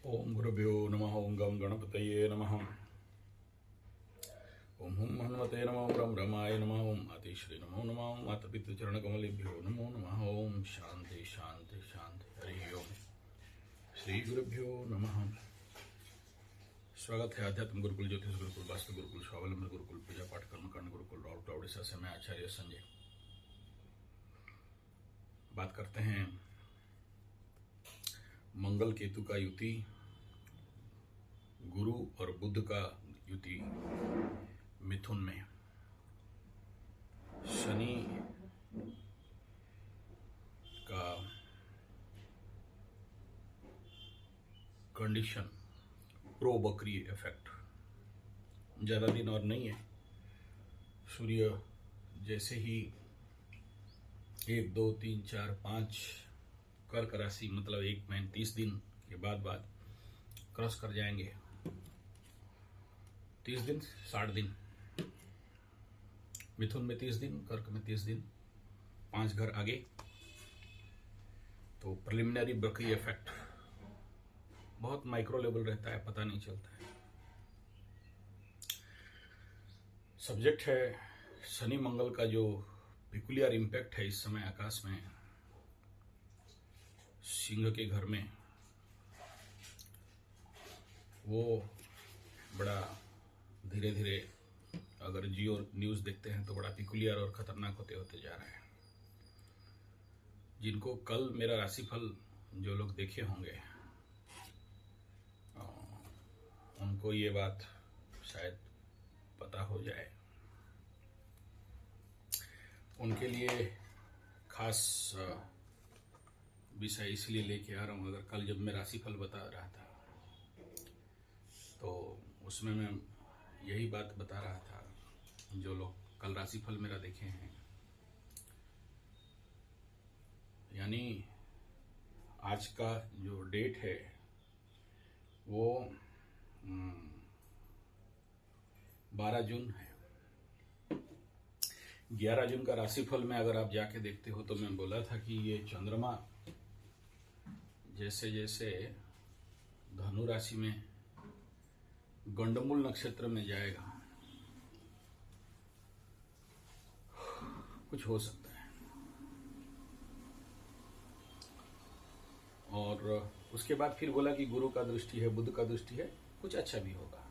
ओम गुरुभ्यो नमः। ओम गम गणपतये नमः। ओम हुम हनुमते नमः। ओम रम रमाय नमः। ओम आतिश्री नमो नमः। ओम मातपितृ चरण कमलेभ्यो नमो नमः। ओम शांति शांति शांति। हरि ओम। श्री गुरुभ्यो नमः। स्वागत है आध्यात्म गुरुकुल, ज्योतिष गुरुकुल, वास्तु गुरुकुल, स्वावलंबन गुरुकुल, पूजा पाठ कर्मकांड गुरुकुल, राउट उड़ीसा से मैं आचार्य संजय बात करते हैं मंगल केतु का युति, गुरु और बुध का युति मिथुन में, शनि का कंडीशन प्रो बकरी इफेक्ट। ज़्यादा दिन और नहीं है। सूर्य जैसे ही 1, 2, 3, 4, 5 कर्क राशि मतलब 1 महीने 30 दिन के बाद क्रॉस कर जाएंगे। 30 दिन 60 दिन, मिथुन में 30 दिन, कर्क में 30 दिन, 5 घर आगे। तो प्रिलिमिनरी बकरी इफेक्ट बहुत माइक्रो लेवल रहता है, पता नहीं चलता है। सब्जेक्ट है शनि मंगल का जो पिकुलियर इम्पैक्ट है इस समय आकाश में, सिंह के घर में, वो बड़ा धीरे धीरे, अगर जियो न्यूज़ देखते हैं तो बड़ा पिकुलियर और खतरनाक होते होते जा रहा है। जिनको कल मेरा राशिफल जो लोग देखे होंगे उनको ये बात शायद पता हो जाए। उनके लिए खास विषय इसलिए लेके आ रहा हूँ। अगर कल जब मैं राशिफल बता रहा था तो उसमें मैं यही बात बता रहा था, जो लोग कल राशिफल मेरा देखे हैं, यानी आज का जो डेट है वो 12 जून है। 11 जून का राशिफल में अगर आप जाके देखते हो तो मैं बोला था कि ये चंद्रमा जैसे जैसे धनु राशि में गंडमूल नक्षत्र में जाएगा कुछ हो सकता है, और उसके बाद फिर बोला कि गुरु का दृष्टि है, बुध का दृष्टि है, कुछ अच्छा भी होगा।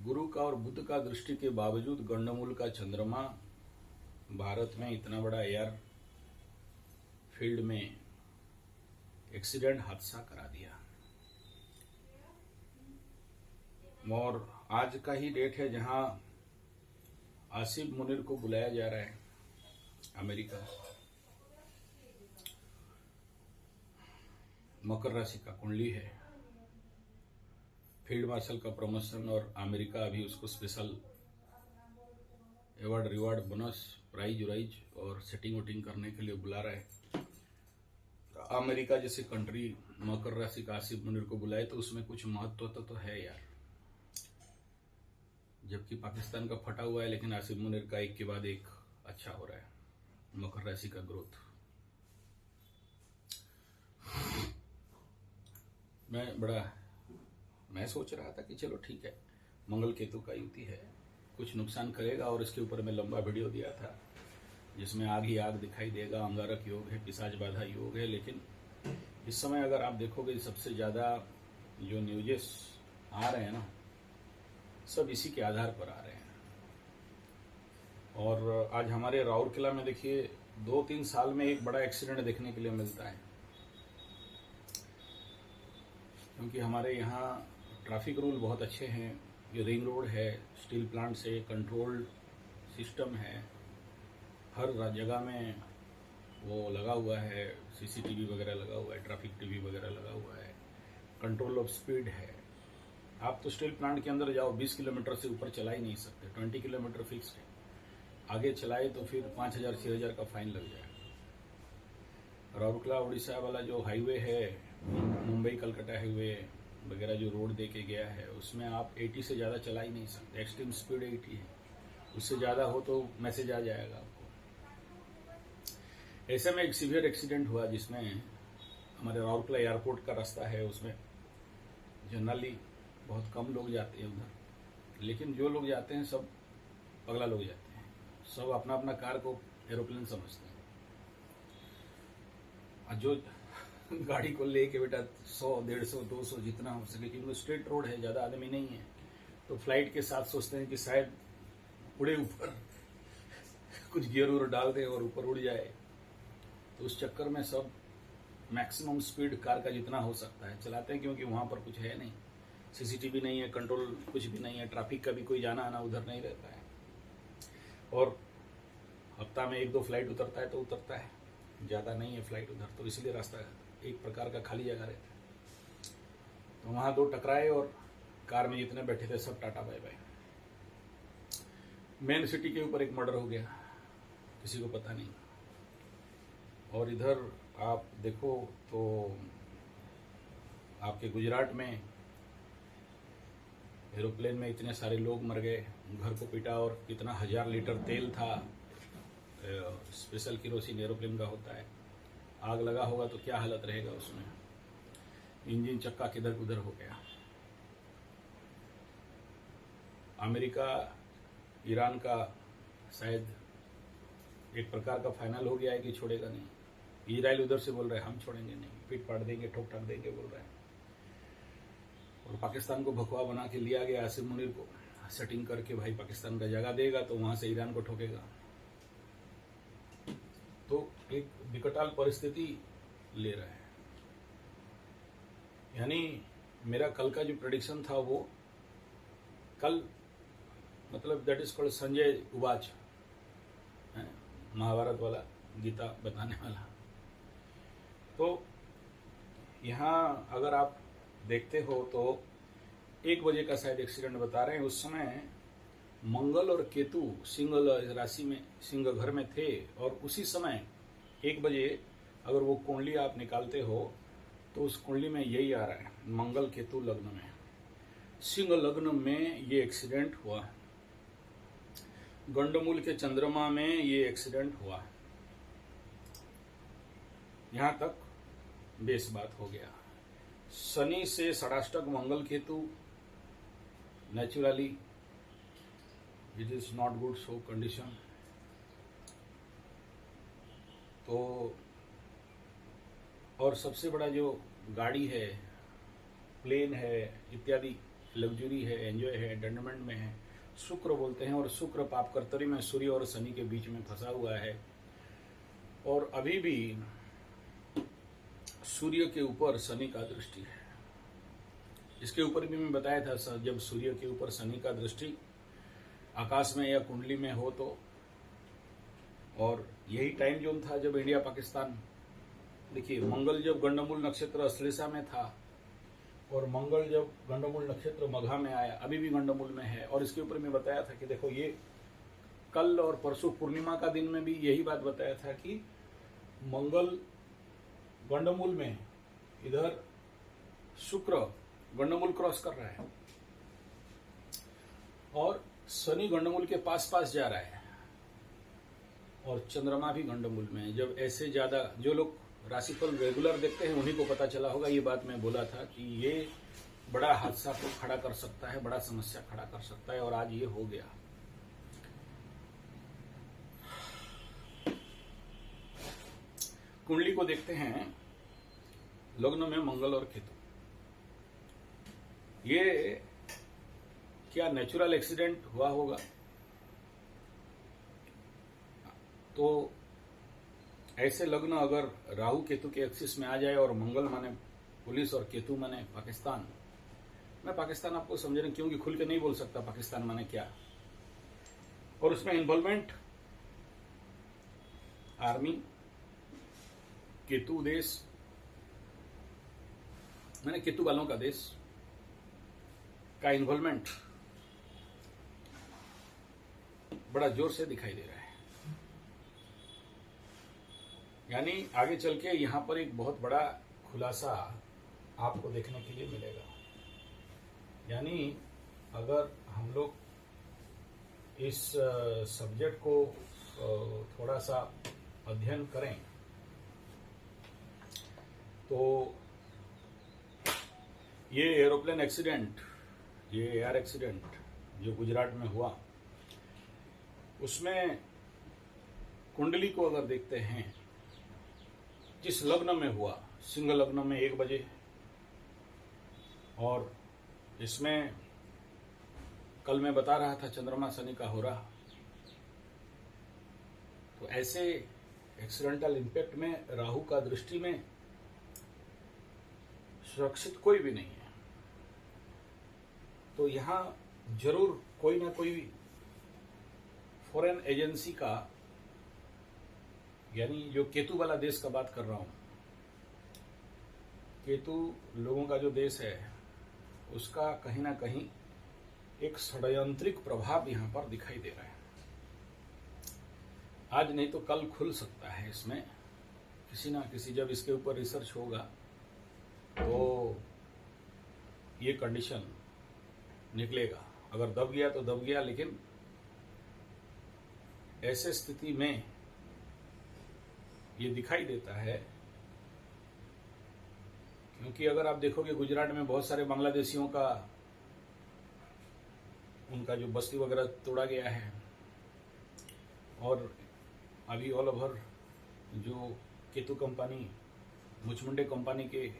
गुरु का और बुध का दृष्टि के बावजूद गंडमूल का चंद्रमा भारत में इतना बड़ा एयर फील्ड में एक्सीडेंट हादसा करा दिया। और आज का ही डेट है जहां आसिफ मुनीर को बुलाया जा रहा है अमेरिका। मकर राशि का कुंडली है, फील्ड मार्शल का प्रमोशन, और अमेरिका अभी उसको special award, reward, bonus, prize उराइज और सेटिंग वोटिंग करने के लिए बुला रहा है। अमेरिका जैसे कंट्री मकर राशि का आसिफ मुनीर को बुलाए तो उसमें कुछ महत्व तो है यार। जबकि पाकिस्तान का फटा हुआ है, लेकिन आसिफ मुनीर का एक के बाद एक अच्छा हो रहा है, मकर राशि का ग्रोथ। मैं सोच रहा था कि चलो ठीक है, मंगल केतु का युति है, कुछ नुकसान करेगा, और इसके ऊपर मैं लंबा वीडियो दिया था जिसमें आग ही आग दिखाई देगा, अंगारक योग है, पिशाच बाधा योग है। लेकिन इस समय अगर आप देखोगे सबसे ज्यादा जो न्यूजेस आ रहे हैं ना, सब इसी के आधार पर आ रहे हैं। और आज हमारे राउरकेला में देखिए 2-3 साल में एक बड़ा एक्सीडेंट देखने के लिए मिलता है, क्योंकि हमारे यहाँ ट्रैफिक रूल बहुत अच्छे हैं। ये रिंग रोड है, स्टील प्लांट से कंट्रोल्ड सिस्टम है, हर जगह में वो लगा हुआ है, सीसीटीवी वगैरह लगा हुआ है, ट्रैफिक टीवी वगैरह लगा हुआ है, कंट्रोल ऑफ स्पीड है। आप तो स्टील प्लांट के अंदर जाओ, 20 किलोमीटर से ऊपर चला ही नहीं सकते, 20 किलोमीटर फिक्स्ड है। आगे चलाए तो फिर 5,000-6,000 का फाइन लग जाएगा। राउरकेला उड़ीसा वाला जो हाईवे है, मुंबई कलकत्ता हाईवे वगैरह जो रोड दे के गया है, उसमें आप 80 से ज़्यादा चला ही नहीं सकते। एक्सट्रीम स्पीड 80 है, उससे ज़्यादा हो तो मैसेज आ जाएगा आपको। ऐसे में एक सीवियर एक्सीडेंट हुआ जिसमें हमारे राउरकेला एयरपोर्ट का रास्ता है, उसमें जनरली बहुत कम लोग जाते हैं उधर, लेकिन जो लोग जाते हैं सब पगला लोग जाते हैं, सब अपना अपना कार को एरोप्लेन समझते हैं। और जो गाड़ी को लेके बेटा 100, 150, 200 जितना हो सके, क्योंकि स्ट्रेट रोड है, ज़्यादा आदमी नहीं है, तो फ्लाइट के साथ सोचते हैं कि शायद उड़े ऊपर कुछ गियर उर डाल दे और ऊपर उड़ जाए। तो उस चक्कर में सब मैक्सिमम स्पीड कार का जितना हो सकता है चलाते हैं, क्योंकि वहाँ पर कुछ है नहीं, सीसीटीवी नहीं है, कंट्रोल कुछ भी नहीं है, ट्रैफिक का भी कोई जाना आना उधर नहीं रहता है, और हफ्ता में 1-2 फ्लाइट उतरता है तो उतरता है, ज़्यादा नहीं है फ्लाइट उधर, तो इसलिए रास्ता एक प्रकार का खाली जगह रहता है। तो वहाँ 2 टकराए और कार में जितने बैठे थे सब tata bye bye. Main city के ऊपर एक मर्डर हो गया, किसी को पता नहीं। और इधर आप देखो तो आपके गुजरात में एरोप्लेन में इतने सारे लोग मर गए, घर को पीटा, और कितना 1000 लीटर तेल था, स्पेशल केरोसिन एरोप्लेन का होता है, आग लगा होगा तो क्या हालत रहेगा उसमें, इंजन चक्का किधर उधर हो गया। अमेरिका ईरान का शायद एक प्रकार का फाइनल हो गया है कि छोड़ेगा नहीं। इजराइल उधर से बोल रहा है हम छोड़ेंगे नहीं, पीट पाट देंगे, ठोक ठाक देंगे बोल रहा है। और पाकिस्तान को भगवा बना के लिया गया आसिम मुनीर को, सेटिंग करके भाई पाकिस्तान का जगह देगा तो वहां से ईरान को ठोकेगा। तो एक विकटाल परिस्थिति ले रहा है। यानी मेरा कल का जो प्रेडिक्शन था वो कल, मतलब दैट इज कॉल्ड संजय उवाच, महाभारत वाला, गीता बताने वाला। तो यहाँ अगर आप देखते हो तो 1 बजे का शायद एक्सीडेंट बता रहे हैं, उस समय मंगल और केतु सिंह राशि में, सिंह घर में थे, और उसी समय 1 बजे अगर वो कुंडली आप निकालते हो तो उस कुंडली में यही आ रहा है, मंगल केतु लग्न में, सिंह लग्न में ये एक्सीडेंट हुआ, गंडमूल के चंद्रमा में ये एक्सीडेंट हुआ। यहां तक बेस बात हो गया। शनि से षडाष्टक Mangal Ketu, naturally it is not good so condition. तो और सबसे बड़ा जो गाड़ी है, प्लेन है इत्यादि, लग्जरी है, एंजॉय है, एंटरटेनमेंट में है, शुक्र बोलते हैं, और शुक्र पापकर्तरी में सूर्य और शनि के बीच में फंसा हुआ है। और अभी भी सूर्य के ऊपर शनि का दृष्टि है। इसके ऊपर भी मैं बताया था, जब सूर्य के ऊपर शनि का दृष्टि आकाश में या कुंडली में हो तो, और यही टाइम जोन था जब इंडिया पाकिस्तान, देखिए मंगल जब गंडमूल नक्षत्र अश्लेषा में था, और मंगल जब गंडमूल नक्षत्र मघा में आया, अभी भी गंडमूल में है। और इसके ऊपर मैं बताया था कि देखो ये कल और परसों पूर्णिमा का दिन में भी यही बात बताया था कि मंगल गंडमूल में, इधर शुक्र गंडमूल क्रॉस कर रहा है, और शनि गंडमूल के पास पास जा रहा है, और चंद्रमा भी गंडमूल में है। जब ऐसे ज्यादा, जो लोग राशिफल रेगुलर देखते हैं उन्हीं को पता चला होगा, ये बात मैं बोला था कि ये बड़ा हादसा को खड़ा कर सकता है, बड़ा समस्या खड़ा कर सकता है, और आज ये हो गया। कुंडली को देखते हैं, लग्न में मंगल और केतु, ये क्या नेचुरल एक्सीडेंट हुआ होगा? तो ऐसे लग्न अगर राहु केतु के एक्सिस में आ जाए, और मंगल माने पुलिस और केतु माने पाकिस्तान, मैं पाकिस्तान आपको समझने, क्योंकि खुल के नहीं बोल सकता पाकिस्तान माने क्या, और उसमें इन्वॉल्वमेंट आर्मी, केतु देश मैंने केतु वालों का देश का इन्वॉल्वमेंट बड़ा जोर से दिखाई दे रहा है। यानी आगे चल के यहां पर एक बहुत बड़ा खुलासा आपको देखने के लिए मिलेगा। यानी अगर हम लोग इस सब्जेक्ट को थोड़ा सा अध्ययन करें तो ये एरोप्लेन एक्सीडेंट, ये एयर एक्सीडेंट जो गुजरात में हुआ, उसमें कुंडली को अगर देखते हैं, जिस लग्न में हुआ, सिंह लग्न में 1 बजे, और इसमें कल मैं बता रहा था चंद्रमा शनि का हो रहा, तो ऐसे एक्सीडेंटल इम्पैक्ट में राहु का दृष्टि में सुरक्षित कोई भी नहीं है। तो यहाँ जरूर कोई ना कोई फॉरेन एजेंसी का, यानी जो केतु वाला देश का बात कर रहा हूं, केतु लोगों का जो देश है उसका कहीं ना कहीं एक षड्यंत्रिक प्रभाव यहां पर दिखाई दे रहा है। आज नहीं तो कल खुल सकता है। इसमें किसी ना किसी, जब इसके ऊपर रिसर्च होगा तो ये कंडीशन निकलेगा। अगर दब गया तो दब गया, लेकिन ऐसे स्थिति में ये दिखाई देता है, क्योंकि अगर आप देखोगे गुजरात में बहुत सारे बांग्लादेशियों का, उनका जो बस्ती वगैरह तोड़ा गया है, और अभी ऑल ओवर जो केतु कंपनी, मुचमुंडे कंपनी के,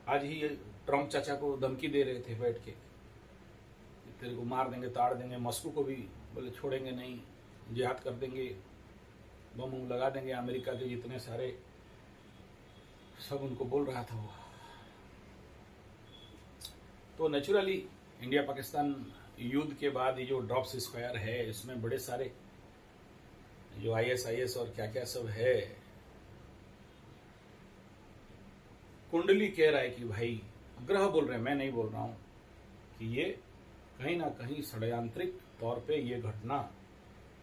आज ही ट्रम्प चाचा को धमकी दे रहे थे बैठ के, तेरे को मार देंगे, ताड़ देंगे, मॉस्को को भी बोले छोड़ेंगे नहीं, जिहाद कर देंगे, बम लगा देंगे, अमेरिका के जितने सारे, सब उनको बोल रहा था वो। तो नेचुरली इंडिया पाकिस्तान युद्ध के बाद ये जो ड्रॉप सीज़फायर है, इसमें बड़े सारे जो ISIS और क्या क्या सब है, कुंडली कह रहा है कि भाई, ग्रह बोल रहे हैं, मैं नहीं बोल रहा हूं, कि ये कहीं ना कहीं षड्यंत्रिक तौर पे ये घटना,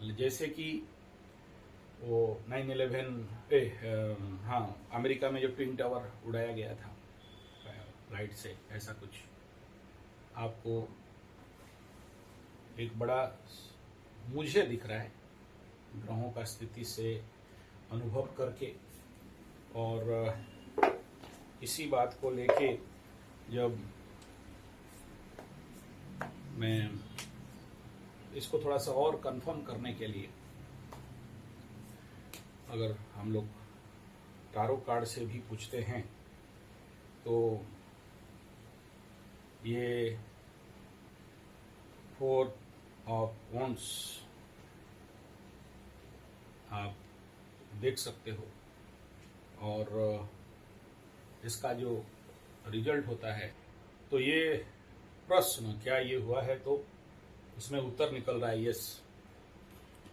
जैसे कि वो 9/11, हाँ, अमेरिका में जो ट्विन टावर उड़ाया गया था राइट से, ऐसा कुछ आपको एक बड़ा मुझे दिख रहा है ग्रहों का स्थिति से अनुभव करके। और इसी बात को लेके जब मैं इसको थोड़ा सा और कंफर्म करने के लिए, अगर हम लोग टारो कार्ड से भी पूछते हैं, तो ये 4 ऑफ वॉन्ड्स आप देख सकते हो, और इसका जो रिजल्ट होता है, तो ये प्रश्न क्या ये हुआ है, तो उसमें उत्तर निकल रहा है यस,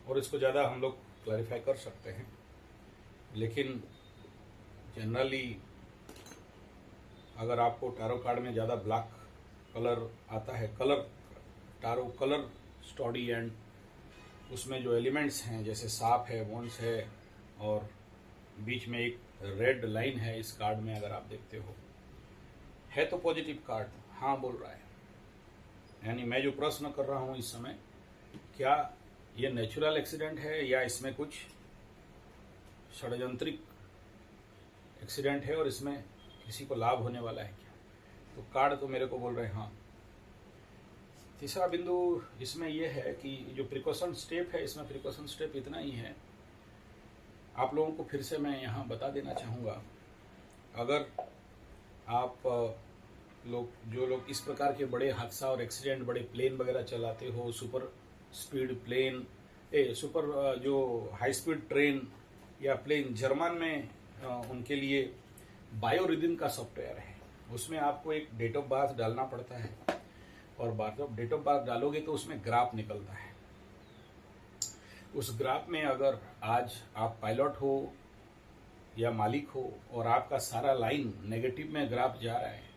और इसको ज़्यादा हम लोग क्लैरिफाई कर सकते हैं। लेकिन जनरली अगर आपको टारो कार्ड में ज़्यादा ब्लैक कलर आता है, कलर टारो कलर स्टडी, एंड उसमें जो एलिमेंट्स हैं जैसे सांप है, वॉन्ड्स है, और बीच में एक रेड लाइन है इस कार्ड में, अगर आप देखते हो, है तो पॉजिटिव कार्ड, हाँ बोल रहा है। यानी मैं जो प्रश्न कर रहा हूं इस समय, क्या ये नेचुरल एक्सीडेंट है या इसमें कुछ षड्यंत्रिक एक्सीडेंट है और इसमें किसी को लाभ होने वाला है क्या? तो कार्ड तो मेरे को बोल रहे हैं हाँ। तीसरा बिंदु इसमें यह है कि जो प्रिकॉशन स्टेप है, इसमें प्रिकॉशन स्टेप इतना ही है, आप लोगों को फिर से मैं यहाँ बता देना चाहूँगा, अगर आप जो लोग इस प्रकार के बड़े हादसा और एक्सीडेंट, बड़े प्लेन वगैरह चलाते हो, सुपर स्पीड प्लेन, सुपर जो हाई स्पीड ट्रेन या प्लेन, जर्मन में उनके लिए बायोरिदम का सॉफ्टवेयर है, उसमें आपको एक डेट ऑफ बर्थ डालना पड़ता है, और डेट ऑफ बर्थ डालोगे तो उसमें ग्राफ निकलता है। उस ग्राफ में अगर आज आप पायलट हो या मालिक हो और आपका सारा लाइन नेगेटिव में ग्राफ जा रहा है,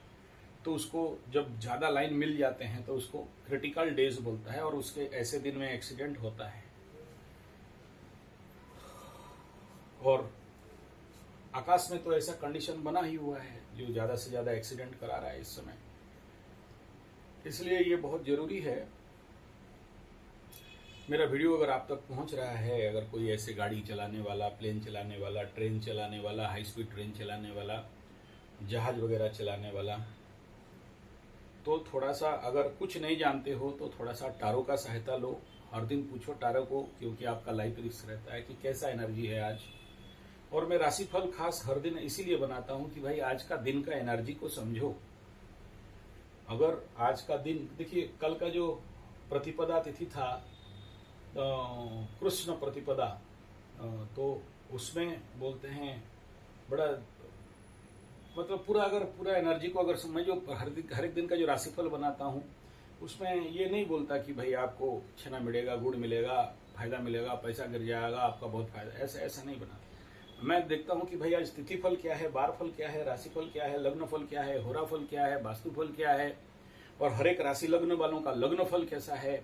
तो उसको जब ज़्यादा लाइन मिल जाते हैं तो उसको क्रिटिकल डेज बोलता है, और उसके ऐसे दिन में एक्सीडेंट होता है। और आकाश में तो ऐसा कंडीशन बना ही हुआ है जो ज़्यादा से ज़्यादा एक्सीडेंट करा रहा है इस समय। इसलिए ये बहुत ज़रूरी है। मेरा वीडियो अगर आप तक पहुंच रहा है, अगर कोई ऐसे गाड़ी चलाने वाला, प्लेन चलाने वाला, ट्रेन चलाने वाला, हाई स्पीड ट्रेन चलाने वाला, जहाज वगैरह चलाने वाला। तो थोड़ा सा अगर कुछ नहीं जानते हो तो थोड़ा सा टारो का सहायता लो। हर दिन पूछो टारो को, क्योंकि आपका लाइफ रिस्क रहता है कि कैसा एनर्जी है आज। और मैं राशिफल खास हर दिन इसीलिए बनाता हूं कि भाई आज का दिन का एनर्जी को समझो। अगर आज का दिन देखिए, कल का जो प्रतिपदा तिथि था, कृष्ण प्रतिपदा, तो उसमें बोलते हैं बड़ा मतलब पूरा एनर्जी को अगर मैं जो हर एक दिन का जो राशिफल बनाता हूँ उसमें ये नहीं बोलता कि भाई आपको छेना मिलेगा, गुड़ मिलेगा, फायदा मिलेगा, पैसा गिर जाएगा, आपका बहुत फायदा, ऐसा नहीं बनाता। मैं देखता हूँ कि भाई आज तिथि फल क्या है, बार फल क्या है, राशिफल क्या है, लग्न फल क्या है, होरा फल क्या है, वास्तु फल क्या है, और हर एक राशि लग्न वालों का लग्न फल कैसा है,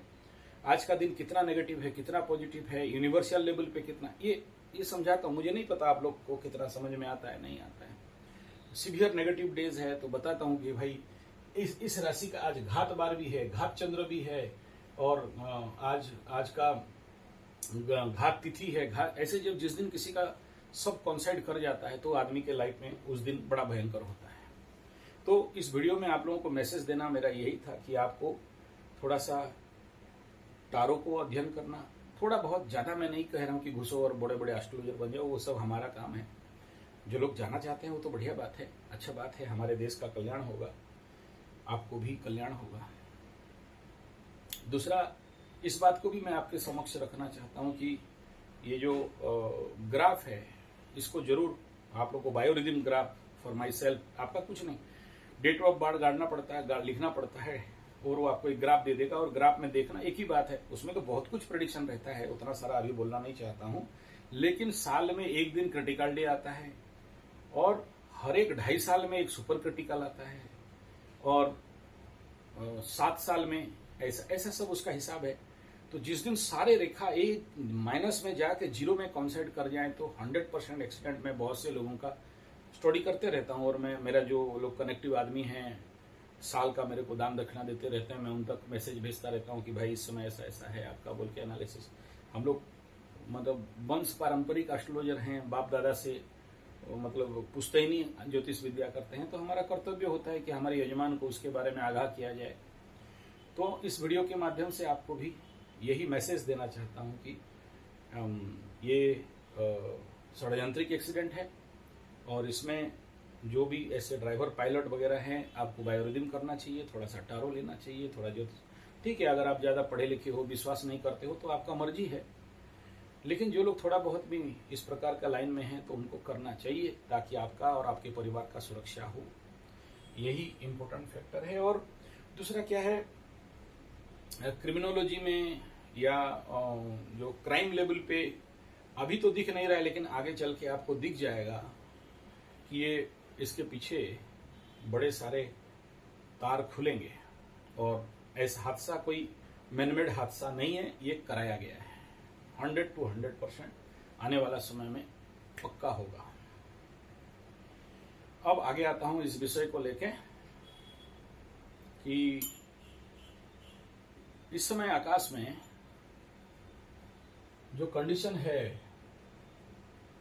आज का दिन कितना नेगेटिव है, कितना पॉजिटिव है, यूनिवर्सल लेवल पे कितना, ये समझाता हूँ। मुझे नहीं पता आप लोग को कितना समझ में आता है, नहीं आता है। सीवियर नेगेटिव डेज है तो बताता हूँ कि भाई इस राशि का आज घात बार भी है, घात चंद्र भी है, और आज का घात तिथि है, घात ऐसे जब जिस दिन किसी का सब कॉन्साइड कर जाता है तो आदमी के लाइफ में उस दिन बड़ा भयंकर होता है। तो इस वीडियो में आप लोगों को मैसेज देना मेरा यही था कि आपको थोड़ा सा टारो को अध्ययन करना, थोड़ा बहुत, ज्यादा मैं नहीं कह रहा हूँ कि घुसो और बड़े बड़े एस्ट्रोलॉजर बन जाओ, वो सब हमारा काम है। जो लोग जाना चाहते हैं वो तो बढ़िया बात है, अच्छा बात है, हमारे देश का कल्याण होगा, आपको भी कल्याण होगा। दूसरा, इस बात को भी मैं आपके समक्ष रखना चाहता हूं कि ये जो ग्राफ है इसको जरूर आप लोग को, biorhythm graph for my self, आपका कुछ नहीं, डेट ऑफ बर्थ गाड़ना पड़ता है, लिखना पड़ता है, और वो आपको एक ग्राफ दे देगा। और ग्राफ में देखना एक ही बात है, उसमें तो बहुत कुछ प्रेडिक्शन रहता है, उतना सारा अभी बोलना नहीं चाहता हूं, लेकिन साल में एक दिन क्रिटिकल डे आता है, और हर एक 2.5 साल में एक सुपर क्रिटिकल आता है, और 7 साल में ऐसा सब उसका हिसाब है। तो जिस दिन सारे रेखा एक माइनस में जाके जीरो में कॉन्साइड कर जाए तो 100% एक्सीडेंट में बहुत से लोगों का स्टडी करते रहता हूँ। और मेरा जो लोग कनेक्टिव आदमी हैं, साल का मेरे को दान दक्षिणा देते रहते हैं, मैं उन तक मैसेज भेजता रहता हूँ कि भाई इस समय ऐसा है आपका, बोल के एनालिसिस। हम लोग मतलब वंश पारंपरिक एस्ट्रोलॉजर हैं, बाप दादा से मतलब पुश्तैनी ज्योतिष विद्या करते हैं, तो हमारा कर्तव्य होता है कि हमारे यजमान को उसके बारे में आगाह किया जाए। तो इस वीडियो के माध्यम से आपको भी यही मैसेज देना चाहता हूं कि ये षड्यंत्रिक एक्सीडेंट है, और इसमें जो भी ऐसे ड्राइवर पायलट वगैरह हैं, आपको बायोरिदम करना चाहिए, थोड़ा सा टारो लेना चाहिए, थोड़ा जो ठीक है। अगर आप ज़्यादा पढ़े लिखे हो, विश्वास नहीं करते हो तो आपका मर्जी है, लेकिन जो लोग थोड़ा बहुत भी इस प्रकार का लाइन में हैं तो उनको करना चाहिए, ताकि आपका और आपके परिवार का सुरक्षा हो। यही इम्पोर्टेंट फैक्टर है। और दूसरा क्या है, क्रिमिनोलॉजी में या जो क्राइम लेवल पे अभी तो दिख नहीं रहा है, लेकिन आगे चल के आपको दिख जाएगा कि ये इसके पीछे बड़े सारे तार खुलेंगे, और ऐसा हादसा कोई मैनमेड हादसा नहीं है, ये कराया गया है। 100 to 100% आने वाला समय में पक्का होगा। अब आगे आता हूं इस विषय को लेके कि इस समय आकाश में जो कंडीशन है,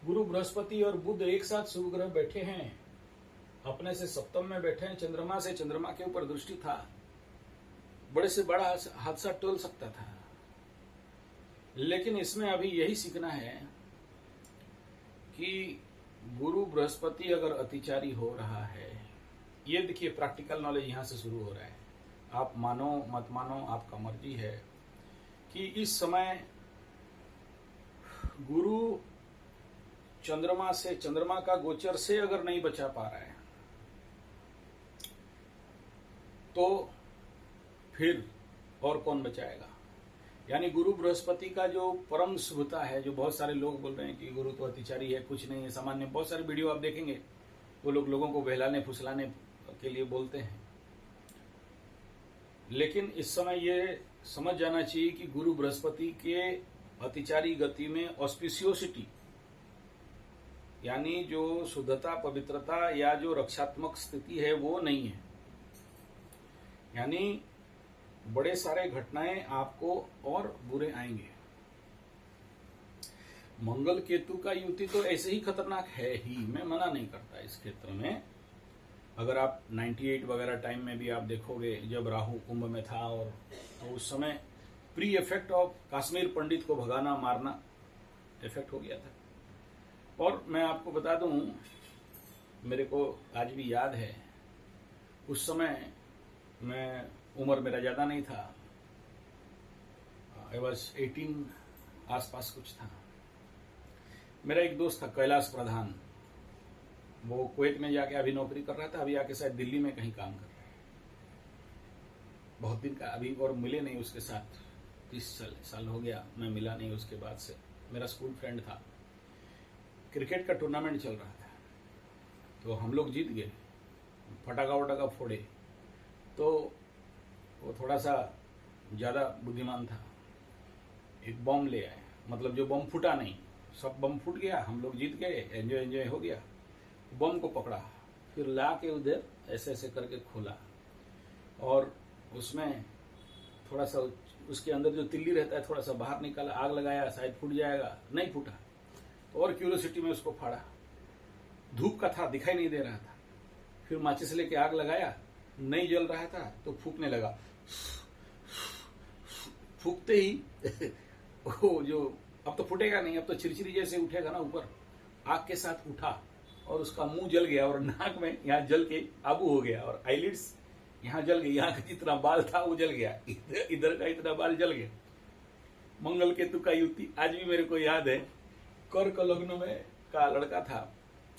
गुरु बृहस्पति और बुध एक साथ शुभ ग्रह बैठे हैं, अपने से सप्तम में बैठे हैं, चंद्रमा से, चंद्रमा के ऊपर दृष्टि था, बड़े से बड़ा हादसा टल सकता था। लेकिन इसमें अभी यही सीखना है कि गुरु बृहस्पति अगर अतिचारी हो रहा है, ये देखिए प्रैक्टिकल नॉलेज यहां से शुरू हो रहा है, आप मानो मत मानो आपका मर्जी है, कि इस समय गुरु चंद्रमा से, चंद्रमा का गोचर से अगर नहीं बचा पा रहा है तो फिर और कौन बचाएगा। यानी गुरु बृहस्पति का जो परम शुभता है, जो बहुत सारे लोग बोल रहे हैं कि गुरु तो अतिचारी है, कुछ नहीं है, सामान्य, बहुत सारे वीडियो आप देखेंगे वो लोगों को बहलाने फुसलाने के लिए बोलते हैं। लेकिन इस समय ये समझ जाना चाहिए कि गुरु बृहस्पति के अतिचारी गति में ऑस्पिशियोसिटी, यानी जो शुद्धता, पवित्रता या जो रक्षात्मक स्थिति है वो नहीं है। यानी बड़े सारे घटनाएं आपको और बुरे आएंगे। मंगल केतु का युति तो ऐसे ही खतरनाक है ही, मैं मना नहीं करता इस क्षेत्र में, अगर आप 98 वगैरह टाइम में भी आप देखोगे जब राहु कुंभ में था, और तो उस समय प्री इफेक्ट ऑफ कश्मीर पंडित को भगाना मारना इफेक्ट हो गया था। और मैं आपको बता दूं, मेरे को आज भी याद है, उस समय मैं उम्र मेरा ज़्यादा नहीं था, आई वॉज 18 आसपास कुछ था। मेरा एक दोस्त था कैलाश प्रधान, वो कुवैत में जाके अभी नौकरी कर रहा था, अभी आके शायद दिल्ली में कहीं काम कर रहा है। बहुत दिन का अभी और मिले नहीं उसके साथ, 30 साल हो गया मैं मिला नहीं उसके बाद से। मेरा स्कूल फ्रेंड था। क्रिकेट का टूर्नामेंट चल रहा था, तो हम लोग जीत गए, फटाका वटाका फोड़े। तो वो थोड़ा सा ज़्यादा बुद्धिमान था, एक बम ले आए, मतलब जो बम फूटा नहीं, सब बम फूट गया, हम लोग जीत गए, एंजॉय हो गया। बम को पकड़ा, फिर ला के उधर ऐसे ऐसे करके खोला, और उसमें थोड़ा सा उसके अंदर जो तिल्ली रहता है थोड़ा सा बाहर निकाला, आग लगाया, शायद फूट जाएगा, नहीं फूटा। तो और क्यूरियोसिटी में उसको फाड़ा, धूप का था, दिखाई नहीं दे रहा था। फिर माचिस लेके आग लगाया, नहीं जल रहा था, तो फूकने लगा। फूकते ही वो जो अब तो फूटेगा नहीं, अब तो चिरचिरी जैसे उठेगा ना ऊपर, आग के साथ उठा, और उसका मुंह जल गया, और नाक में यहाँ जल के आबू हो गया, और आईलिड्स यहाँ जल गई, यहाँ का जितना बाल था वो जल गया, इधर का इतना बाल जल गया। मंगल केतु का युति आज भी मेरे को याद है। कर्क लग्न में का लड़का था,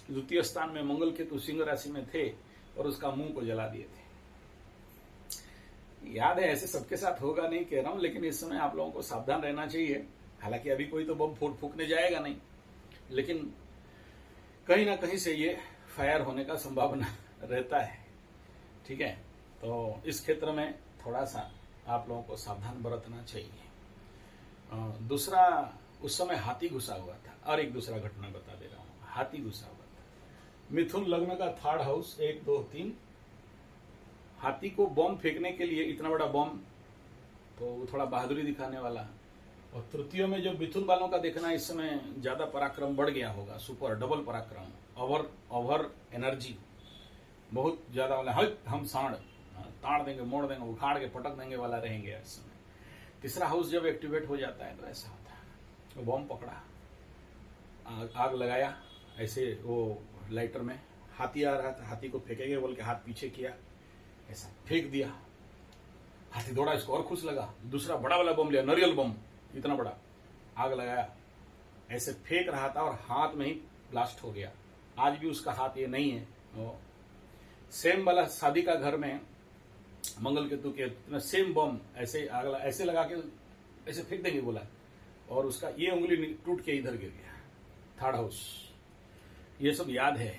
द्वितीय स्थान में मंगल केतु सिंह राशि में थे, और उसका मुंह को जला दिए थे। याद है, ऐसे सबके साथ होगा नहीं कह रहा हूं, लेकिन इस समय आप लोगों को सावधान रहना चाहिए। हालांकि अभी कोई तो बम फूकने जाएगा नहीं, लेकिन कहीं ना कहीं से ये फायर होने का संभावना रहता है। ठीक है, तो इस क्षेत्र में थोड़ा सा आप लोगों को सावधान बरतना चाहिए। दूसरा, उस समय हाथी घुसा हुआ था, और एक दूसरा घटना बता दे रहा हूं। हाथी घुसा हुआ था मिथुन लग्न का 3rd हाउस, 1 2 3। हाथी को बम फेंकने के लिए, इतना बड़ा बम, तो थोड़ा बहादुरी दिखाने वाला। और तृतीय में जो मिथुन वालों का देखना, इस समय ज्यादा पराक्रम बढ़ गया होगा, सुपर डबल पराक्रम, ओवर एनर्जी बहुत ज्यादा वाला। हम सांड ताड़ देंगे, मोड़ देंगे, उखाड़ के पटक देंगे वाला रहेंगे इस समय। तीसरा हाउस जब एक्टिवेट हो जाता है तो ऐसा होता है। तो बम पकड़ा, आग लगाया, ऐसे वो लाइटर में, हाथी आ रहा था, हाथी को फेंकेंगे बोल के हाथ पीछे किया, ऐसा फेंक दिया, हाथी दौड़ा, इसको और खुश लगा। दूसरा बड़ा वाला बम लिया, नारियल बम इतना बड़ा, आग लगाया, ऐसे फेंक रहा था, और हाथ में ही ब्लास्ट हो गया। आज भी उसका हाथ ये नहीं है। सेम वाला शादी का घर में मंगल केतु के सेम बम ऐसे ऐसे लगा के ऐसे फेंक देंगे बोला, और उसका ये उंगली टूट के इधर गिर गया। 3rd हाउस, ये सब याद है।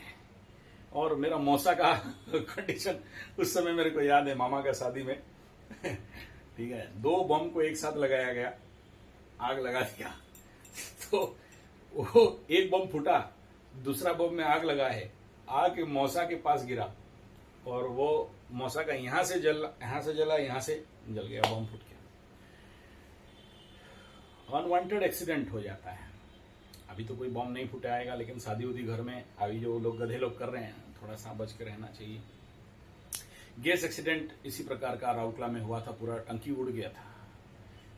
और मेरा मौसा का कंडीशन उस समय मेरे को याद है, मामा का शादी में ठीक है, 2 बम को एक साथ लगाया गया, आग लगा दिया। तो वो एक बम फूटा, दूसरा बम में आग लगा है, आग मौसा के पास गिरा, और वो मौसा का यहां से जला, यहां से जल गया, बम फूट गया। अनवांटेड एक्सीडेंट हो जाता है। अभी तो कोई बम नहीं फूटा आएगा, लेकिन शादी उदी घर में अभी जो लोग गधे लोग कर रहे हैं, थोड़ा सा बच के रहना चाहिए। गैस एक्सीडेंट इसी प्रकार का राउरकेला में हुआ था, पूरा टंकी उड़ गया था।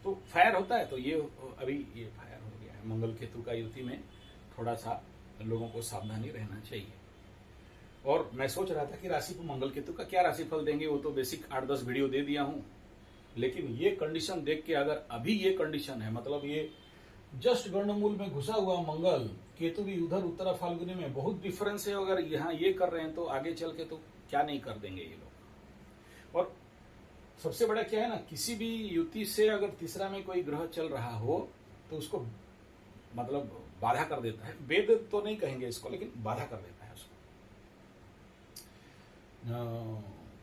तो फायर होता है, तो ये अभी ये फायर हो गया है। मंगल केतु का युति में थोड़ा सा लोगों को सावधानी रहना चाहिए। और मैं सोच रहा था कि राशि को मंगल केतु का क्या राशिफल देंगे, वो तो बेसिक 8-10 वीडियो दे दिया हूं, लेकिन ये कंडीशन देख के, अगर अभी ये कंडीशन है, मतलब ये जस्ट गर्णमूल में घुसा हुआ मंगल, केतु भी उधर उत्तरा फाल्गुनी में, बहुत डिफरेंस है। अगर यहाँ ये कर रहे हैं तो आगे चल के तो क्या नहीं कर देंगे ये लोग। और सबसे बड़ा क्या है ना, किसी भी युति से अगर तीसरा में कोई ग्रह चल रहा हो तो उसको मतलब बाधा कर देता है। वेद तो नहीं कहेंगे इसको, लेकिन बाधा कर देता है उसको।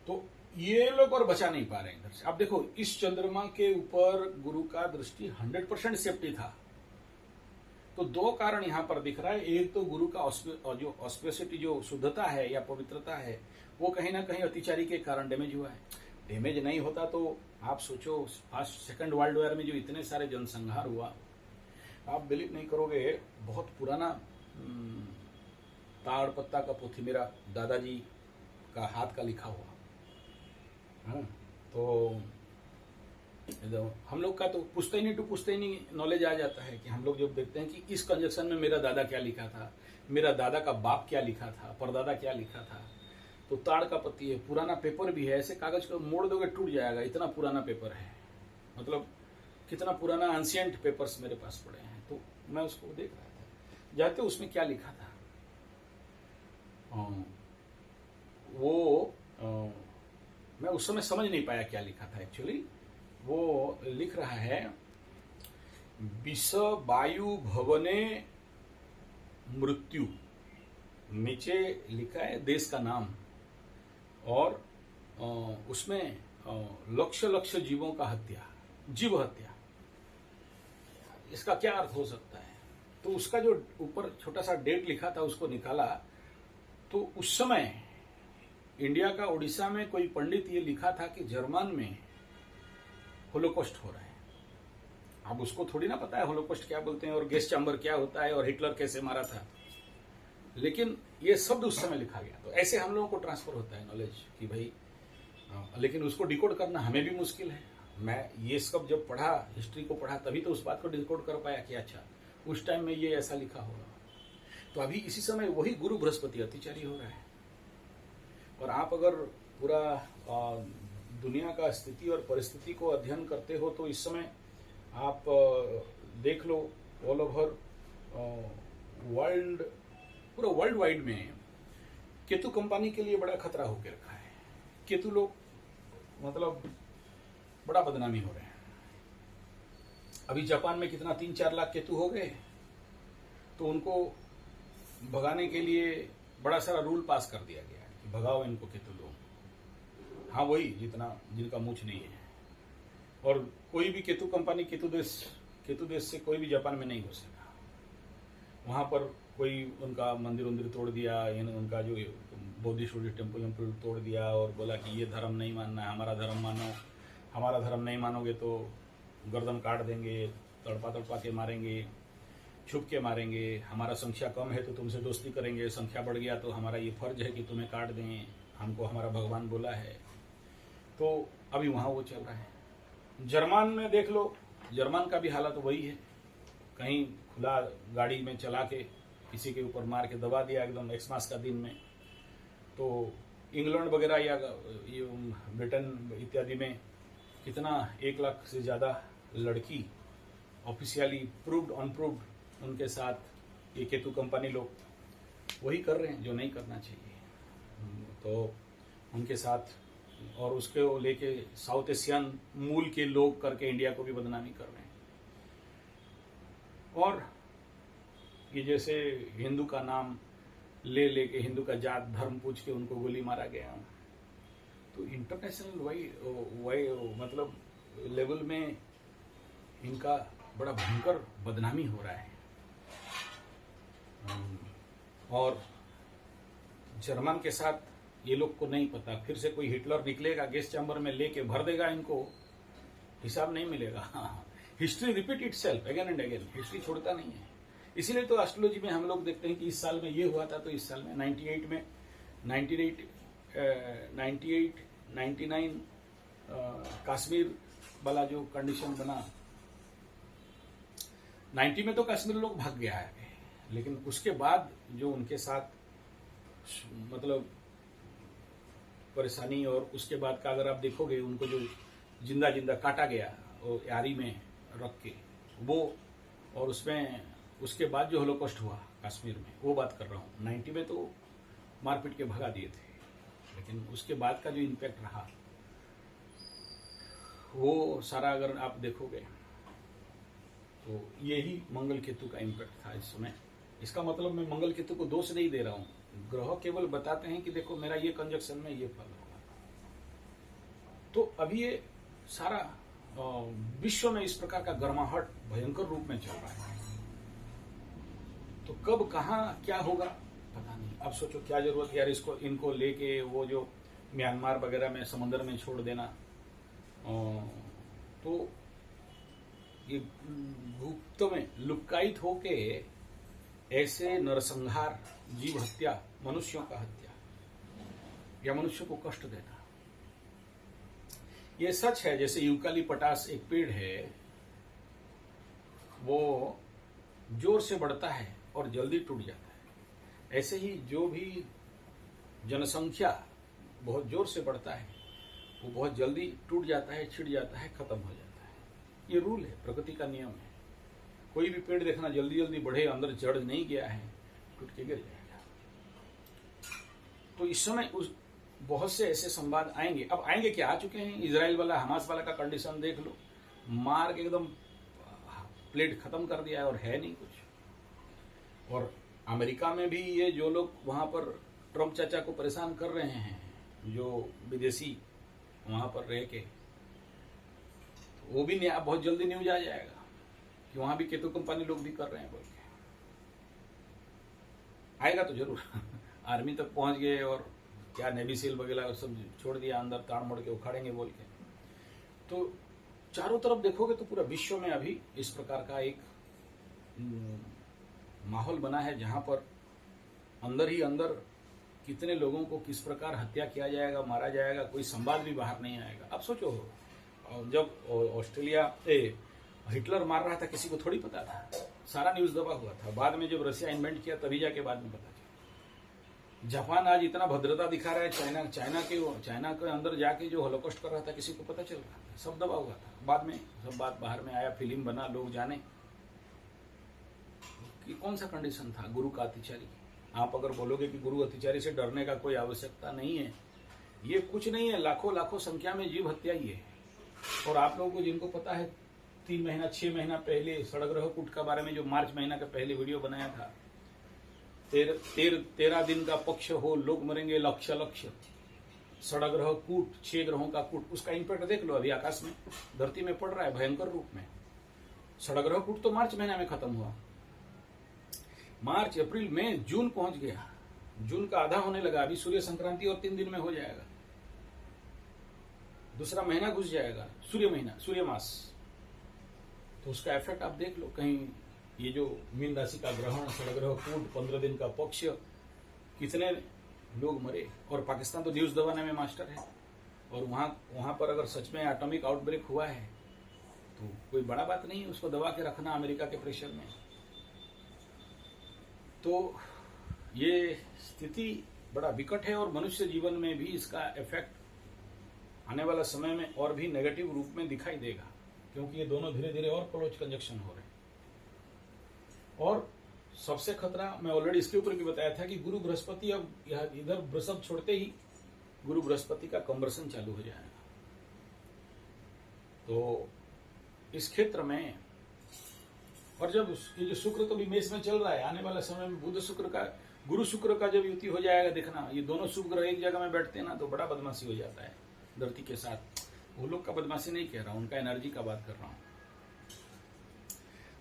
तो ये लोग और बचा नहीं पा रहे इधर से। अब देखो, इस चंद्रमा के ऊपर गुरु का दृष्टि 100% सेफ्टी था, तो 2 कारण यहां पर दिख रहा है। एक तो गुरु का जो ऑस्पिसिटी, जो शुद्धता है या पवित्रता है, वो कहीं ना कहीं अतिचारी के कारण डैमेज हुआ है। डैमेज नहीं होता तो आप सोचो, फर्स्ट सेकंड वर्ल्ड वॉर में जो इतने सारे जनसंहार हुआ, आप बिलीव नहीं करोगे। बहुत पुराना ताड़ पत्ता का पोथी, मेरा दादाजी का हाथ का लिखा हुआ। हाँ, तो हम लोग का तो पुश्तैनी टू पुश्तैनी नॉलेज आ जाता है कि हम लोग जब देखते हैं कि इस कंजक्शन में मेरा दादा क्या लिखा था, मेरा दादा का बाप क्या लिखा था, परदादा क्या लिखा था। तो ताड़ का पत्ती है, पुराना पेपर भी है, ऐसे कागज को मोड़ दोगे टूट जाएगा, इतना पुराना पेपर है। मतलब कितना पुराना एंशिएंट पेपर्स मेरे पास पड़े हैं। तो मैं उसको देख रहा था, जाते उसमें क्या लिखा था। वो मैं उस समय समझ नहीं पाया क्या लिखा था एक्चुअली। वो लिख रहा है विष वायु भवने मृत्यु, नीचे लिखा है देश का नाम, और उसमें लक्ष्य लक्ष्य जीवों का हत्या, जीव हत्या। इसका क्या अर्थ हो सकता है? तो उसका जो ऊपर छोटा सा डेट लिखा था उसको निकाला, तो उस समय इंडिया का उड़ीसा में कोई पंडित ये लिखा था कि जर्मन में होलोकॉस्ट हो रहा है। अब उसको थोड़ी ना पता है होलोकॉस्ट क्या बोलते हैं और गैस चैम्बर क्या होता है और हिटलर कैसे मारा था, लेकिन ये शब्द उस समय लिखा गया। तो ऐसे हम लोगों को ट्रांसफर होता है नॉलेज कि भाई, लेकिन उसको डिकोड करना हमें भी मुश्किल है। मैं ये सब जब पढ़ा, हिस्ट्री को पढ़ा, तभी तो उस बात को डिकोड कर पाया कि अच्छा उस टाइम में ये ऐसा लिखा होगा। तो अभी इसी समय वही गुरु बृहस्पति अतिचारी हो रहा है। और आप अगर पूरा दुनिया का स्थिति और परिस्थिति को अध्ययन करते हो तो इस समय आप देख लो ऑल ओवर वर्ल्ड, पूरा वर्ल्ड वाइड में केतु कंपनी के लिए बड़ा खतरा होकर रखा है। केतु लोग मतलब बड़ा बदनामी हो रहे हैं। अभी जापान में कितना 3-4 लाख केतु हो गए, तो उनको भगाने के लिए बड़ा सारा रूल पास कर दिया गया कि भगाओ इनको केतु लोग। हाँ, वही जिनका मूछ नहीं है। और कोई भी केतु कंपनी केतु देश से कोई भी जापान में नहीं घुसेगा। वहां पर कोई उनका मंदिर तोड़ दिया, उनका जो बुद्धिस्ट टेम्पल तोड़ दिया और बोला कि ये धर्म नहीं मानना है, हमारा धर्म मानो, हमारा धर्म नहीं मानोगे तो गर्दन काट देंगे, तड़पा के मारेंगे, छुप के मारेंगे, हमारा संख्या कम है तो तुमसे दोस्ती करेंगे, संख्या बढ़ गया तो हमारा ये फर्ज है कि तुम्हें काट दें, हमको हमारा भगवान बोला है। तो अभी वहाँ वो चल रहा है। जर्मन में देख लो, जर्मन का भी हालत वही है। कहीं खुला गाड़ी में चला के किसी के ऊपर मार के दबा दिया एकदम एक्समास का दिन में। तो इंग्लैंड वगैरह या ब्रिटेन इत्यादि में कितना 1 लाख से ज़्यादा लड़की ऑफिशियली प्रूव्ड अनप्रूव्ड, उनके साथ ये केतु कंपनी लोग वही कर रहे हैं जो नहीं करना चाहिए। तो उनके साथ और उसके लेके साउथ एशियन मूल के लोग करके इंडिया को भी बदनामी कर रहे हैं। और ये जैसे हिंदू का नाम लेके हिंदू का जात धर्म पूछ के उनको गोली मारा गया। तो इंटरनेशनल वही मतलब लेवल में इनका बड़ा भयंकर बदनामी हो रहा है। और जर्मन के साथ ये लोग को नहीं पता, फिर से कोई हिटलर निकलेगा गैस चैम्बर में लेके भर देगा इनको, हिसाब नहीं मिलेगा। History repeat itself again and again, history छोड़ता नहीं है। इसीलिए तो एस्ट्रोलॉजी में हम लोग देखते हैं कि इस साल में ये हुआ था, तो इस साल में 98 99 कश्मीर वाला जो कंडीशन बना, 90 में तो कश्मीर लोग भाग गया है, लेकिन उसके बाद जो उनके साथ मतलब परेशानी, और उसके बाद का अगर आप देखोगे उनको जो जिंदा काटा गया वो यारी में रख के वो, और उसमें उसके बाद जो होलोकॉस्ट हुआ कश्मीर में, वो बात कर रहा हूँ। 90 में तो मारपीट के भगा दिए थे, लेकिन उसके बाद का जो इम्पैक्ट रहा वो सारा अगर आप देखोगे तो यही मंगल केतु का इम्पैक्ट था इस समय। इसका मतलब मैं मंगल केतु को दोष नहीं दे रहा हूँ, ग्रह केवल बताते हैं कि देखो मेरा ये कंजक्शन में ये फल होगा। तो अभी ये सारा विश्व में इस प्रकार का गर्माहट भयंकर रूप में चल रहा है। तो कब कहाँ क्या होगा पता नहीं। अब सोचो क्या जरूरत यार इनको लेके वो जो म्यांमार वगैरह में समुद्र में छोड़ देना। तो ये गुप्त में लुकायित होके ऐसे नरसंहार, जीव हत्या, मनुष्यों का हत्या, या मनुष्य को कष्ट देता। ये सच है, जैसे यूकालिपटास एक पेड़ है, वो जोर से बढ़ता है और जल्दी टूट जाता है। ऐसे ही जो भी जनसंख्या बहुत जोर से बढ़ता है वो बहुत जल्दी टूट जाता है, छिड़ जाता है, खत्म हो जाता है। ये रूल है, प्रकृति का नियम है। कोई भी पेड़ देखना जल्दी जल्दी बढ़े, अंदर जड़ नहीं गया है, टूट के गिर जाएगा। तो इस समय उस बहुत से ऐसे संवाद आएंगे। अब आएंगे क्या, आ चुके हैं। इजराइल वाला, हमास वाला का कंडीशन देख लो, मार के एकदम प्लेट खत्म कर दिया है और है नहीं कुछ। और अमेरिका में भी ये जो लोग वहां पर ट्रम्प चाचा को परेशान कर रहे हैं, जो विदेशी वहां पर रह के, तो वो भी बहुत जल्दी न्यूज आ जाएगा कि वहां भी केतु कंपनी लोग भी कर रहे हैं बोल के। आएगा तो जरूर। आर्मी तक पहुंच गए और क्या नेवी सील वगैरह सब छोड़ दिया, अंदर ताड़ मोड़ के उखाड़ेंगे बोल के। तो चारों तरफ देखोगे तो पूरा विश्व में अभी इस प्रकार का एक माहौल बना है, जहां पर अंदर ही अंदर कितने लोगों को किस प्रकार हत्या किया जाएगा, मारा जाएगा, कोई संवाद भी बाहर नहीं आएगा। अब सोचो, जब ऑस्ट्रेलिया हिटलर मार रहा था, किसी को थोड़ी पता था, सारा न्यूज दबा हुआ था। बाद में जब रशिया इन्वेंट किया तभी जाके बाद में पता चला। जापान आज इतना भद्रता दिखा रहा है, चाइना के अंदर जाके जो हॉलोकॉस्ट कर रहा था, किसी को पता चल रहा था, सब दबा हुआ था। बाद में सब बात बाहर में आया, फिल्म बना, लोग जाने कि कौन सा कंडीशन था गुरु का अत्याचारी। आप अगर बोलोगे कि गुरु अत्याचारी से डरने का कोई आवश्यकता नहीं है, ये कुछ नहीं है, लाखों लाखों संख्या में जीव हत्या ही है। और आप लोगों को जिनको पता है, 3 महीना 6 महीना पहले सड़ग्रह कूट के बारे में जो मार्च महीना का पहले वीडियो बनाया था, 13 दिन का पक्ष हो, लोग मरेंगे लक्ष लक्ष, सड़ग्रह कूट, 6 ग्रहों का कूट, उसका इंपैक्ट देख लो। अभी आकाश में, धरती में पड़ रहा है भयंकर रूप में। सड़ग्रह कूट तो मार्च महीना में खत्म हुआ, मार्च, अप्रैल, मई, जून पहुंच गया, जून का आधा होने लगा। अभी सूर्य संक्रांति और 3 दिन में हो जाएगा, दूसरा महीना घुस जाएगा, सूर्य मास। तो उसका इफेक्ट आप देख लो। कहीं ये जो मीन राशि का ग्रहण, सड़ग्रह कूट, 15 दिन का पक्ष, कितने लोग मरे। और पाकिस्तान तो न्यूज दबाने में मास्टर है, और वहां पर अगर सच में एटॉमिक आउटब्रेक हुआ है तो कोई बड़ा बात नहीं है उसको दबा के रखना अमेरिका के प्रेशर में। तो ये स्थिति बड़ा विकट है, और मनुष्य जीवन में भी इसका इफेक्ट आने वाला समय में और भी नेगेटिव रूप में दिखाई देगा, क्योंकि ये दोनों धीरे धीरे और क्लोज कंजक्शन हो रहे हैं। और सबसे खतरा, मैं ऑलरेडी इसके ऊपर भी बताया था कि गुरु बृहस्पति अब इधर वृषभ छोड़ते ही गुरु बृहस्पति का कंबर्सन चालू हो जाएगा। तो इस क्षेत्र में, और जब ये जो शुक्र तो भी मेष में चल रहा है, आने वाला समय में बुध शुक्र का, गुरु शुक्र का जब युति हो जाएगा, देखना ये दोनों शुभ ग्रह एक जगह में बैठते हैं ना, तो बड़ा बदमाशी हो जाता है धरती के साथ। वो लोग का बदमाशी नहीं कह रहा हूं, उनका एनर्जी का बात कर रहा हूं।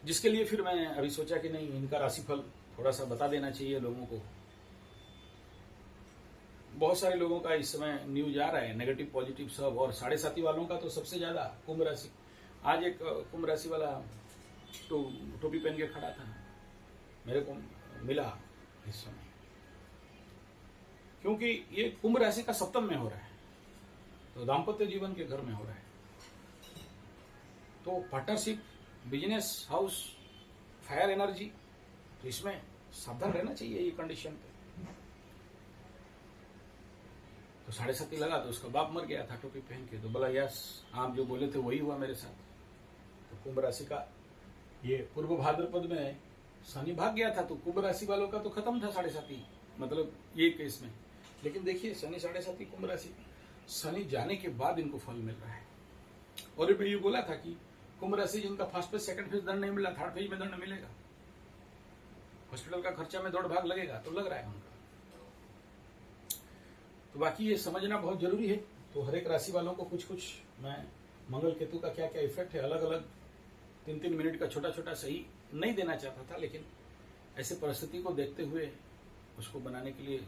जिसके लिए फिर मैं अभी सोचा कि नहीं, इनका राशिफल थोड़ा सा बता देना चाहिए लोगों को। बहुत सारे लोगों का इस समय न्यूज आ रहा है, नेगेटिव पॉजिटिव सब, और 7.5 वालों का तो सबसे ज्यादा कुंभ राशि। आज एक कुंभ राशि वाला टोपी पहन के खड़ा था, मेरे को मिला इस समय, क्योंकि ये कुंभ राशि का सप्तम में हो रहा है, तो दाम्पत्य जीवन के घर में हो रहा है। तो partnership, business, house, fire energy, तो इसमें सावधान रहना चाहिए ये कंडीशन पे। तो 7.5 लगा, तो उसका बाप मर गया था टोपी पहन के। तो बोला यस, आप जो बोले थे वही हुआ मेरे साथ। तो कुंभ राशि का ये पूर्व भाद्रपद में शनि भाग गया था, तो कुंभ राशि वालों का तो खत्म था 7.5, मतलब ये केस में। लेकिन देखिए शनि 7.5 कुंभ राशि, शनि जाने के बाद इनको फल मिल रहा है। और मैं ये बोला था कि कुंभ राशि जिनका फर्स्ट फेज, सेकंड फेज दंड नहीं मिला, थर्ड फेज में दंड मिलेगा। हॉस्पिटल का खर्चा में 1.5 लगेगा, तो लग रहा है उनका। तो बाकी ये समझना बहुत जरूरी है। तो हर एक राशि वालों को कुछ कुछ, मैं मंगल केतु का क्या क्या इफेक्ट है, अलग अलग 3-3 मिनट का छोटा छोटा सही नहीं देना चाहता था, लेकिन ऐसे परिस्थिति को देखते हुए उसको बनाने के लिए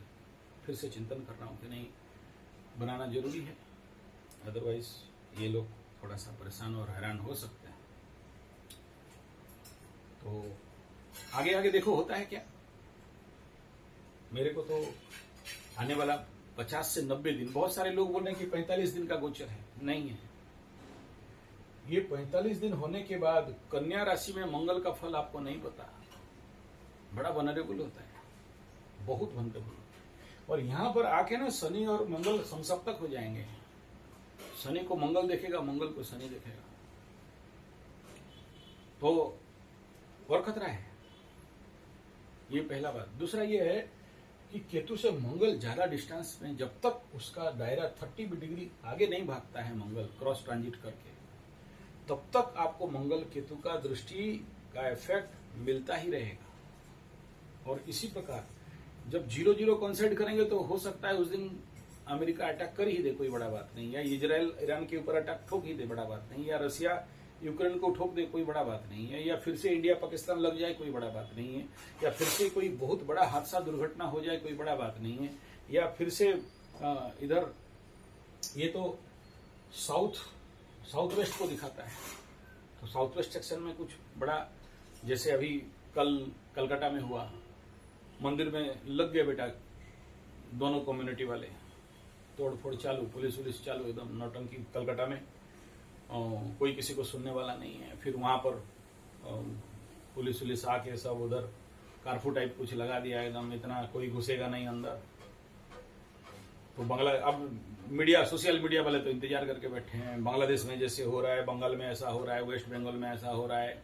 फिर से चिंतन कर रहा हूं कि नहीं, बनाना जरूरी है। अदरवाइज ये लोग थोड़ा सा परेशान और हैरान हो सकते हैं। तो आगे आगे देखो होता है क्या। मेरे को तो आने वाला 50 से 90 दिन। बहुत सारे लोग बोल रहे हैं कि 45 दिन का गोचर है, नहीं है। ये 45 दिन होने के बाद कन्या राशि में मंगल का फल आपको नहीं पता, बड़ा वनरेबल होता है, बहुत वनरेबल। और यहां पर आके ना शनि और मंगल समसप्तक हो जाएंगे। शनि को मंगल देखेगा, मंगल को शनि देखेगा, तो और खतरा है। ये पहला बात। दूसरा ये है कि केतु से मंगल ज्यादा डिस्टेंस में, जब तक उसका दायरा 30 डिग्री आगे नहीं भागता है मंगल क्रॉस ट्रांजिट करके, तब तक आपको मंगल केतु का दृष्टि का इफेक्ट मिलता ही रहेगा। और इसी प्रकार जब 0-0 कॉन्साइड करेंगे तो हो सकता है उस दिन अमेरिका अटैक कर ही दे, कोई बड़ा बात नहीं, या इजराइल ईरान के ऊपर अटैक ठोक ही दे, बड़ा बात नहीं, या रसिया यूक्रेन को ठोक दे, कोई बड़ा बात नहीं है, या फिर से इंडिया पाकिस्तान लग जाए, कोई बड़ा बात नहीं है, या फिर से कोई बहुत बड़ा हादसा दुर्घटना हो जाए, कोई बड़ा बात नहीं है, या फिर से इधर ये तो साउथ वेस्ट को दिखाता है, तो साउथ वेस्ट सेक्शन में कुछ बड़ा, जैसे अभी कल कलकत्ता में हुआ, मंदिर में लग गए बेटा दोनों कम्युनिटी वाले, तोड़फोड़ चालू, पुलिस चालू, एकदम नौटंकी कलकत्ता में, कोई किसी को सुनने वाला नहीं है। फिर वहां पर पुलिस आके सब उधर कारफू टाइप कुछ लगा दिया, एकदम इतना कोई घुसेगा नहीं अंदर। तो अब मीडिया, सोशल मीडिया वाले तो इंतजार करके बैठे हैं, बांग्लादेश में जैसे हो रहा है, बंगाल में ऐसा हो रहा है, वेस्ट बंगाल में ऐसा हो रहा है,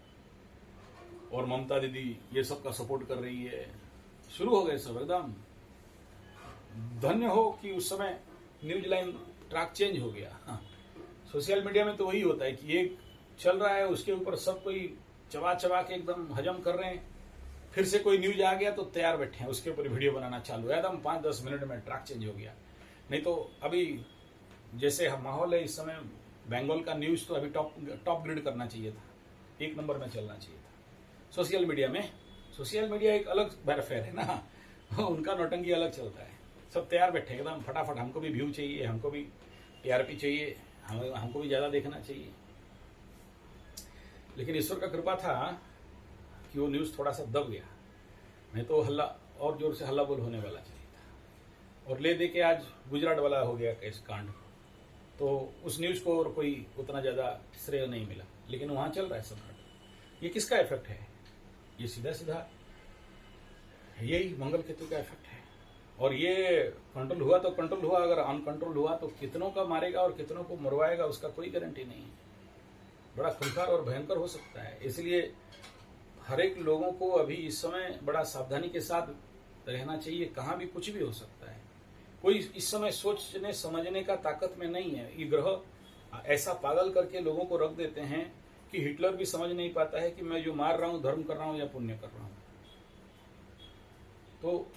और ममता दीदी ये सब का सपोर्ट कर रही है। शुरू हो गए सब एकदम। धन्य हो कि उस समय न्यूज लाइन ट्रैक चेंज हो गया। हाँ, सोशल मीडिया में तो वही होता है कि एक चल रहा है, उसके ऊपर सब कोई चबा के एकदम हजम कर रहे हैं, फिर से कोई न्यूज आ गया तो तैयार बैठे हैं, उसके ऊपर वीडियो बनाना चालू है, एकदम 5-10 मिनट में ट्रैक चेंज हो गया। नहीं तो अभी जैसे माहौल है इस समय, बंगाल का न्यूज तो अभी टॉप ग्रेड करना चाहिए था, 1 नंबर में चलना चाहिए था। सोशल मीडिया एक अलग बैरफेयर है ना, उनका नौटंकी अलग चलता है, सब तैयार बैठे एकदम फटाफट, हमको भी व्यू चाहिए, हमको भी टीआरपी चाहिए, हमको भी ज्यादा देखना चाहिए। लेकिन ईश्वर का कृपा था कि वो न्यूज थोड़ा सा दब गया, नहीं तो हल्ला और जोर से हल्ला बोल होने वाला चाहिए था। और ले दे के आज गुजरात वाला हो गया केस कांड, तो उस न्यूज को और कोई उतना ज्यादा श्रेय नहीं मिला, लेकिन वहां चल रहा है सब। ये किसका इफेक्ट है? ये सीधा यही मंगल केतु का इफेक्ट है। और ये कंट्रोल हुआ तो कंट्रोल हुआ, अगर अनकंट्रोल हुआ तो कितनों का मारेगा और कितनों को मरवाएगा उसका कोई गारंटी नहीं है, बड़ा खूंखार और भयंकर हो सकता है। इसलिए हर एक लोगों को अभी इस समय बड़ा सावधानी के साथ रहना चाहिए, कहाँ भी कुछ भी हो सकता है। कोई इस समय सोचने समझने का ताकत में नहीं है। ये ग्रह ऐसा पागल करके लोगों को रख देते हैं कि हिटलर भी समझ नहीं पाता है कि मैं जो मार रहा हूं धर्म कर रहा हूं या पुण्य कर रहा हूं। तो